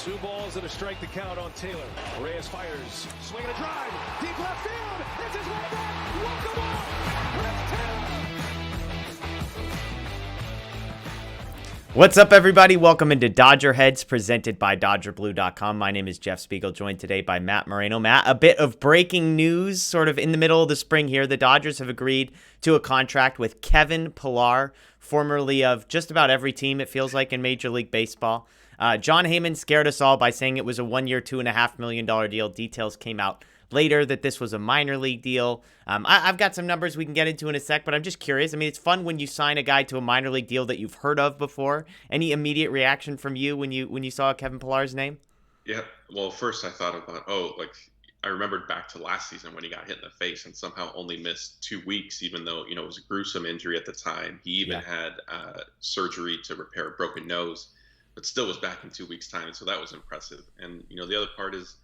Two balls and a strike to count on Taylor. Reyes fires, swinging a drive, deep left field. It's his way back. Welcome on, Chris Taylor. What's up, everybody? Welcome into DodgerHeads, presented by DodgerBlue.com. My name is Jeff Spiegel, joined today by Matt Moreno. Matt, a bit of breaking news, sort of in the middle of the spring here. The Dodgers have agreed to a contract with Kevin Pillar, formerly of just about every team, it feels like, in Major League Baseball. Jon Heyman scared us all by saying it was a one-year, $2.5 million deal. Details came out later that this was a minor league deal. I've got some numbers we can get into in a sec, but I'm just curious. I mean, it's fun when you sign a guy to a minor league deal that you've heard of before. Any immediate reaction from you when you saw Kevin Pillar's name? Yeah, well, first I thought about, I remembered back to last season when he got hit in the face and somehow only missed 2 weeks, even though, it was a gruesome injury at the time. He even had surgery to repair a broken nose, but still was back in 2 weeks' time. And so that was impressive. And, the other part is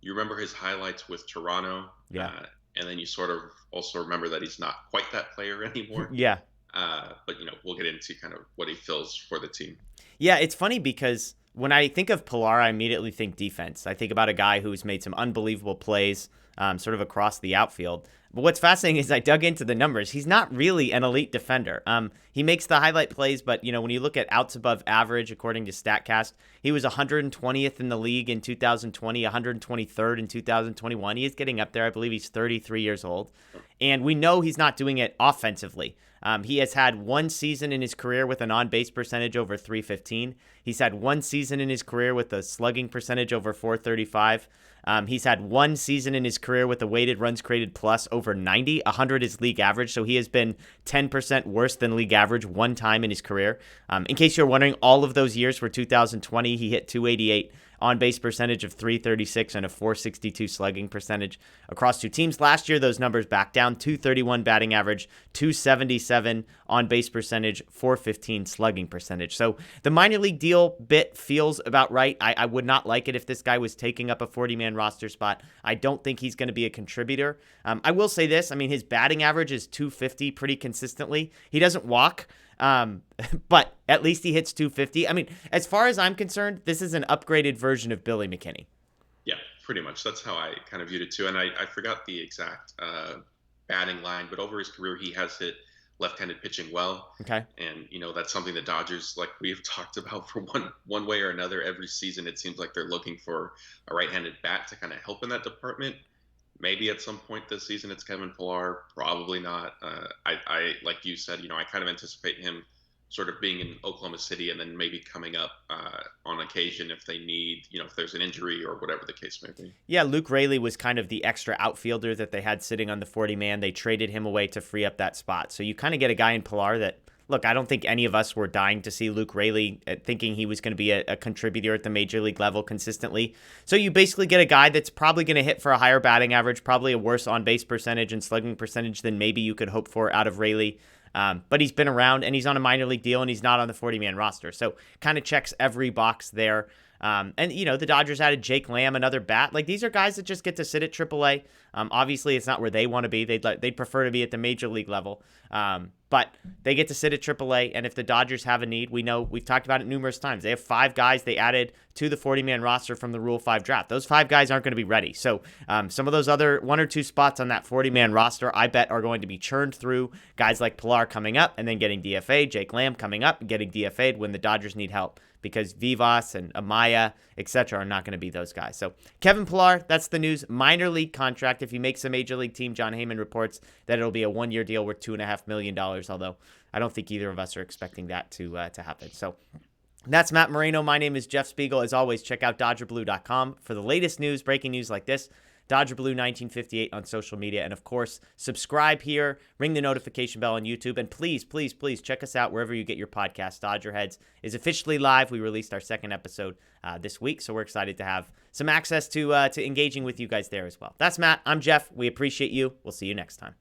you remember his highlights with Toronto. And then you sort of also remember that he's not quite that player anymore. But, we'll get into kind of what he fills for the team. Yeah, it's funny because when I think of Pillar, I immediately think defense. I think about a guy who's made some unbelievable plays sort of across the outfield. But what's fascinating is I dug into the numbers. He's not really an elite defender. He makes the highlight plays, but, when you look at outs above average, according to StatCast, he was 120th in the league in 2020, 123rd in 2021. He is getting up there. I believe he's 33 years old. And we know he's not doing it offensively. He has had one season in his career with an on-base percentage over .315. He's had one season in his career with a slugging percentage over .435. He's had one season in his career with a weighted runs created plus over 90. 100 is league average, so he has been 10% worse than league average one time in his career. In case you're wondering, all of those years were 2020. He hit .288. On-base percentage of .336 and a .462 slugging percentage across two teams. Last year, those numbers back down. .231 batting average, .277 on-base percentage, .415 slugging percentage. So the minor league deal bit feels about right. I would not like it if this guy was taking up a 40-man roster spot. I don't think he's going to be a contributor. I will say this. I mean, his batting average is .250 pretty consistently. He doesn't walk. But at least he hits .250. I mean, as far as I'm concerned, this is an upgraded version of Billy McKinney. Yeah, pretty much. That's how I kind of viewed it too. And I forgot the exact batting line, but over his career, he has hit left-handed pitching well. Okay. And, that's something the Dodgers, like we've talked about for one way or another every season. It seems like they're looking for a right-handed bat to kind of help in that department. Maybe at some point this season it's Kevin Pillar. Probably not. I like you said, I kind of anticipate him sort of being in Oklahoma City and then maybe coming up on occasion if they need, if there's an injury or whatever the case may be. Yeah, Luke Raley was kind of the extra outfielder that they had sitting on the 40-man. They traded him away to free up that spot. So you kind of get a guy in Pillar that, look, I don't think any of us were dying to see Luke Raley thinking he was going to be a contributor at the major league level consistently. So you basically get a guy that's probably going to hit for a higher batting average, probably a worse on-base percentage and slugging percentage than maybe you could hope for out of Raley. But he's been around and he's on a minor league deal and he's not on the 40-man roster. So kind of checks every box there. And, the Dodgers added Jake Lamb, another bat. Like, these are guys that just get to sit at AAA. Obviously, it's not where they want to be. They'd prefer to be at the major league level. But they get to sit at AAA, and if the Dodgers have a need, we know, we've talked about it numerous times. They have 5 guys they added to the 40-man roster from the Rule 5 draft. Those 5 guys aren't going to be ready. So some of those other 1 or 2 spots on that 40-man roster, I bet, are going to be churned through guys like Pillar coming up and then getting DFA'd, Jake Lamb coming up and getting DFA'd when the Dodgers need help, because Vivas and Amaya, etc., are not going to be those guys. So Kevin Pillar, that's the news. Minor league contract. If he makes a major league team, Jon Heyman reports that it'll be a 1-year deal worth $2.5 million, although I don't think either of us are expecting that to happen. So that's Matt Moreno. My name is Jeff Spiegel. As always, check out DodgerBlue.com for the latest news, breaking news like this. DodgerBlue 1958 on social media. And of course, subscribe here, ring the notification bell on YouTube, and please, please, please check us out wherever you get your podcast. DodgerHeads is officially live. We released our second episode this week, so we're excited to have some access to engaging with you guys there as well. That's Matt. I'm Jeff. We appreciate you. We'll see you next time.